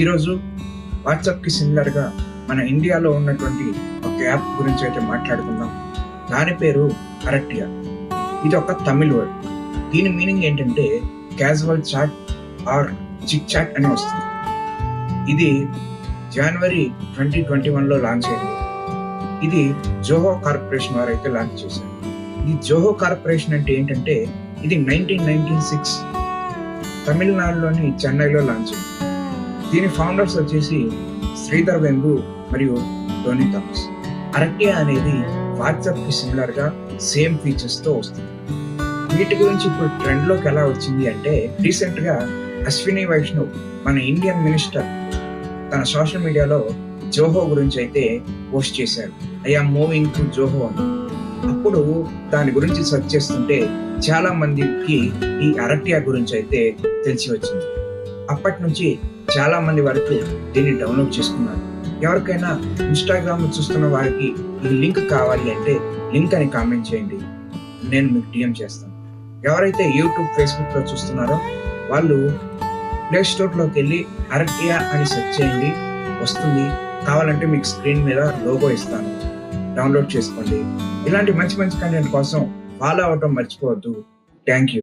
ఈరోజు వాట్సాప్కి సిమిలర్గా మన ఇండియాలో ఉన్నటువంటి ఒక యాప్ గురించి అయితే మాట్లాడుకుందాం. దాని పేరు అరట్టియా. ఇది ఒక తమిళ్ వర్డ్. దీని మీనింగ్ ఏంటంటే casual chat or chit chat అని వస్తుంది. ఇది జనవరి 2021లో లాంచ్ అయింది. ఇది జోహో కార్పొరేషన్ వారు అయితే లాంచ్ చేశారు. ఈ జోహో కార్పొరేషన్ అంటే ఏంటంటే ఇది 1996 తమిళనాడులోని చెన్నైలో లాంచ్ అయింది. దీని ఫౌండర్స్ వచ్చేసి శ్రీధర్ వెంబు మరియు టోనీ థామస్. అరట్టియా అనేది వాట్సాప్కి సిమిలర్గా సేమ్ ఫీచర్స్తో వస్తుంది. వీటి గురించి ఇప్పుడు ట్రెండ్లోకి ఎలా వచ్చింది అంటే రీసెంట్గా అశ్విని వైష్ణవ్ మన ఇండియన్ మినిస్టర్ తన సోషల్ మీడియాలో జోహో గురించి అయితే పోస్ట్ చేశారు. ఐఆమ్ మూవింగ్ టు జోహో అని. అప్పుడు దాని గురించి సెర్చ్ చేస్తుంటే చాలా మందికి ఈ అరట్టియా గురించి అయితే తెలిసి వచ్చింది. అప్పటి నుంచి చాలా మంది వరకు దీన్ని డౌన్లోడ్ చేసుకున్నారు. ఎవరికైనా ఇన్స్టాగ్రామ్ చూస్తున్న వారికి ఈ లింక్ కావాలి అంటే లింక్ అని కామెంట్ చేయండి, నేను మీకు డిఎం చేస్తాను. ఎవరైతే యూట్యూబ్ ఫేస్బుక్లో చూస్తున్నారో వాళ్ళు ప్లే స్టోర్లోకి వెళ్ళి అరట్టియా అని సెర్చ్ చేయండి, వస్తుంది. కావాలంటే మీకు స్క్రీన్ మీద లోగో ఇస్తాను, డౌన్లోడ్ చేసుకోండి. ఇలాంటి మంచి మంచి కంటెంట్ కోసం ఫాలో అవటం మర్చిపోవద్దు. Thank you.